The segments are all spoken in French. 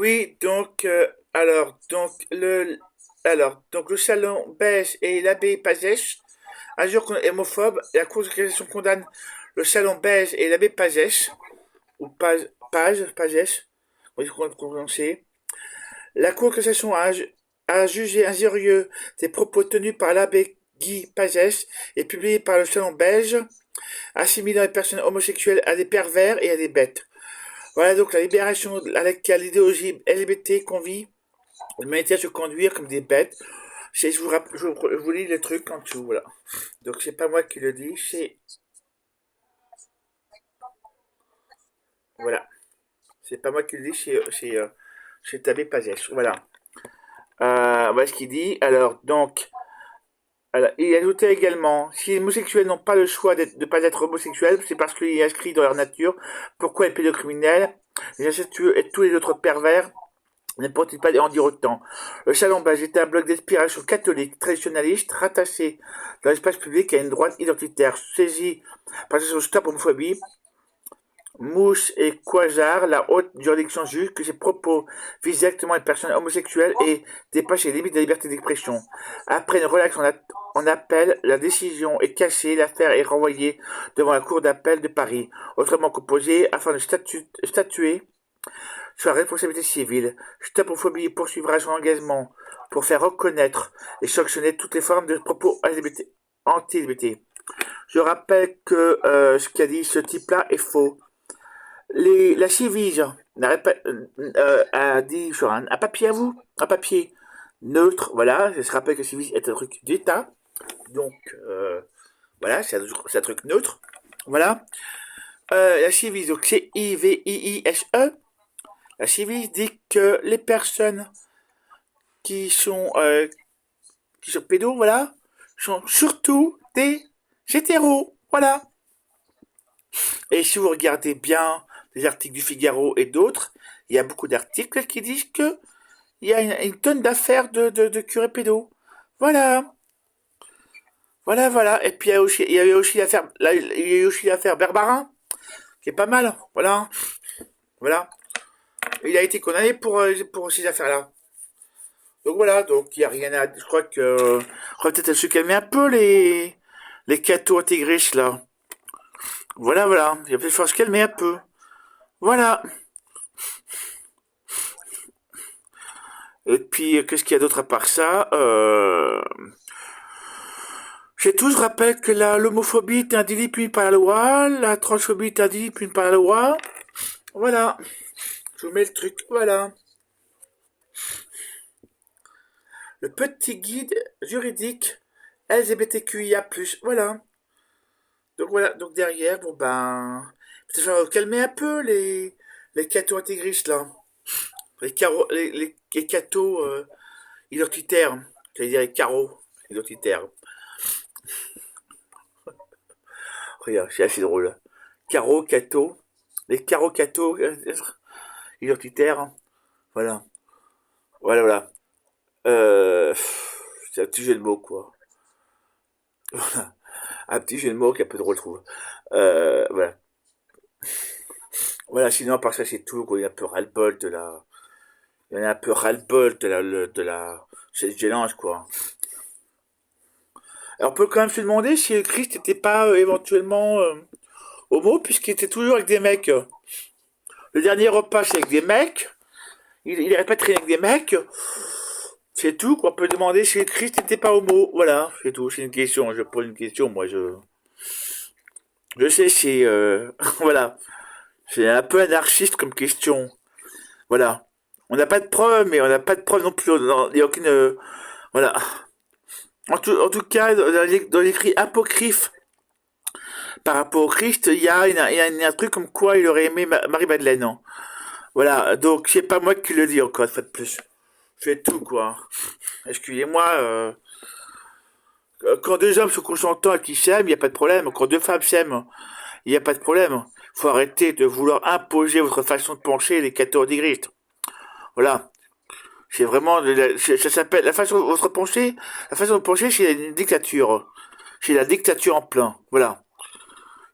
Oui, donc, donc le salon beige et l'abbé Pazès, un jour hémophobe, la Cour de cassation condamne le salon beige et l'abbé Pazès, ou Pazès, on dit qu'on le prononcer. La Cour de cassation a jugé injurieux des propos tenus par l'abbé Guy Pazès et publiés par le salon belge, assimilant les personnes homosexuelles à des pervers et à des bêtes. Voilà donc la libération à laquelle l'idéologie LGBT convie l'humanité à se conduire comme des bêtes. Je vous lis le truc en dessous, voilà. Donc c'est pas moi qui le dis, voilà. C'est pas moi qui le dis, c'est Tabé Pazès, voilà. Voilà ce qu'il dit. Alors, il ajoutait également, si les homosexuels n'ont pas le choix de ne pas être homosexuels, c'est parce qu'il est inscrit dans leur nature. Pourquoi les pédocriminels, les incestueux et tous les autres pervers ne pourrait-il pas en dire autant? Le Salon Beige était un bloc d'inspiration catholique, traditionnaliste, rattaché dans l'espace public à une droite identitaire, saisie par ce stop homophobie. Mouche et Quasar, la haute juridiction juge que ces propos visent directement les personnes homosexuelles et dépassent les limites de la liberté d'expression. Après une relaxe en appel, la décision est cachée, l'affaire est renvoyée devant la Cour d'appel de Paris, autrement composée afin de statuer sur la responsabilité civile. Stop homophobie poursuivra son engagement pour faire reconnaître et sanctionner toutes les formes de propos LGBT, anti-LGBT. Je rappelle que ce qu'a dit ce type-là est faux. La Civise a dit sur un papier à vous, un papier neutre, voilà, je rappelle que Civise est un truc d'État, donc voilà, c'est un truc neutre, voilà. La Civise, donc c'est I-V-I-I-S-E, la Civise dit que les personnes qui sont, euh, qui sont pédos, voilà, sont surtout des hétéros, voilà. Et si vous regardez bien les articles du Figaro et d'autres, il y a beaucoup d'articles qui disent que il y a une tonne d'affaires de curés pédos. Voilà. Voilà, voilà. Et puis il y avait aussi l'affaire, il y a eu aussi l'affaire Berbarin, qui est pas mal. Voilà. Voilà. Il a été condamné pour ces affaires-là. Donc voilà, donc il n'y a rien à. Je crois que. On va peut-être se calmer un peu les cathos intégristes là. Voilà, voilà. Il va peut-être falloir se calmer un peu. Voilà. Et puis, qu'est-ce qu'il y a d'autre à part ça J'ai tout, je rappelle que l'homophobie est un délit puni par la loi, la transphobie est un délit puni par la loi. Voilà. Je vous mets le truc, voilà. Le petit guide juridique LGBTQIA+, voilà. Donc voilà, donc derrière, bon ben... Peut-être falloir calmer un peu les cathos intégristes, là. Les cathos identitaires. J'allais dire les carreaux identitaires. Regarde, c'est assez drôle. Carreaux, cathos. Les carreaux cathos identitaires. Voilà. Voilà, voilà. C'est un petit jeu de mots, quoi. Voilà. Un petit jeu de mots qui est un peu drôle, je trouve. Voilà. Voilà, sinon, à part ça, c'est tout, quoi. Il y a un peu ras-le-bol de la... Il y en a un peu ras-le-bol de la... cette violence, quoi. Alors, on peut quand même se demander si le Christ n'était pas éventuellement homo, puisqu'il était toujours avec des mecs. Le dernier repas, c'est avec des mecs. Il n'arrête pas de traîner avec des mecs. C'est tout, qu'on peut demander si le Christ n'était pas homo. Voilà, c'est tout. C'est une question. Je pose une question, moi, je sais, c'est, voilà. C'est un peu anarchiste comme question. Voilà. On n'a pas de preuves, mais on n'a pas de preuves non plus. Il n'y a aucune, voilà. En tout cas, dans l'écrit apocryphe par rapport au Christ, il y a un truc comme quoi il aurait aimé Marie-Madeleine. Hein. Voilà. Donc, c'est pas moi qui le dis encore, une fois de plus. C'est tout, quoi. Excusez-moi, quand deux hommes sont consentants et qu'ils s'aiment, il n'y a pas de problème. Quand deux femmes s'aiment, il n'y a pas de problème. Faut arrêter de vouloir imposer votre façon de pencher les catholiques. Voilà. C'est vraiment, ça s'appelle, la façon de pencher, c'est une dictature. C'est la dictature en plein. Voilà.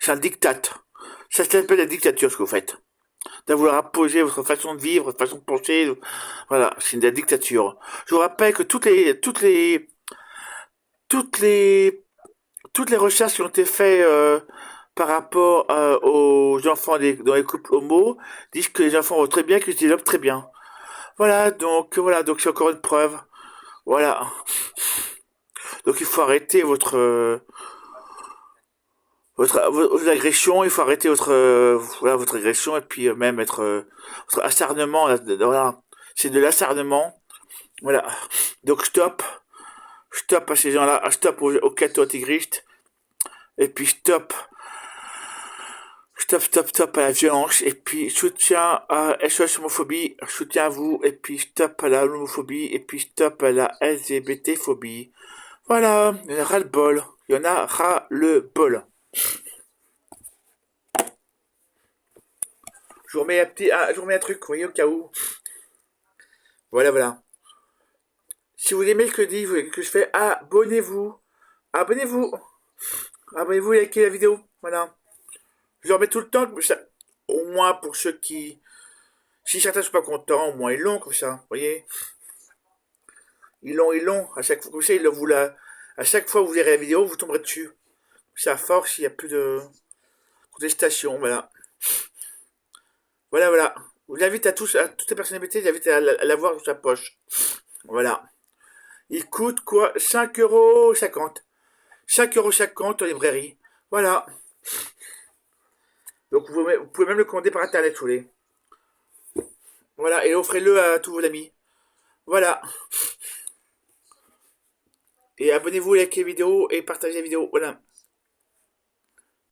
C'est un dictat. Ça s'appelle la dictature, ce que vous faites. de vouloir imposer votre façon de vivre, votre façon de penser. Voilà, c'est de la dictature. Je vous rappelle que toutes les, toutes les recherches qui ont été faites par rapport aux enfants dans les couples homo disent que les enfants vont très bien, qu'ils se développent très bien. Voilà, donc c'est encore une preuve. Voilà. Donc il faut arrêter vos agressions, il faut arrêter voilà, votre agression et puis même votre acharnement. Voilà, c'est de l'acharnement. Voilà. Donc stop à ces gens-là, stop aux catho-intégristes et puis stop à la violence et puis soutien à SOS homophobie, soutien à vous et puis stop à la homophobie et puis stop à la LGBT phobie. Voilà, il y en a ras le bol. Il y en a ras le bol. Je vous remets un truc, vous voyez, au cas où. Voilà. Si vous aimez ce que je dis, que je fais, abonnez-vous, abonnez-vous et likez la vidéo. Voilà. Je le remets tout le temps, au moins pour ceux qui, si certains sont pas contents, au moins ils l'ont comme ça, vous voyez. Ils l'ont. À chaque fois, comme ça, à chaque fois que vous verrez la vidéo, vous tomberez dessus. C'est à force, il n'y a plus de contestation, voilà. Voilà. Je vous invite à toutes les personnalités, je vous invite à l'avoir dans sa poche. Voilà. Il coûte quoi? 5,50 €. 5,50 € en librairie. Voilà. Donc vous pouvez même le commander par internet, si vous voulez. Voilà, et offrez-le à tous vos amis. Voilà. Et abonnez-vous, likez la vidéo et partagez la vidéo. Voilà.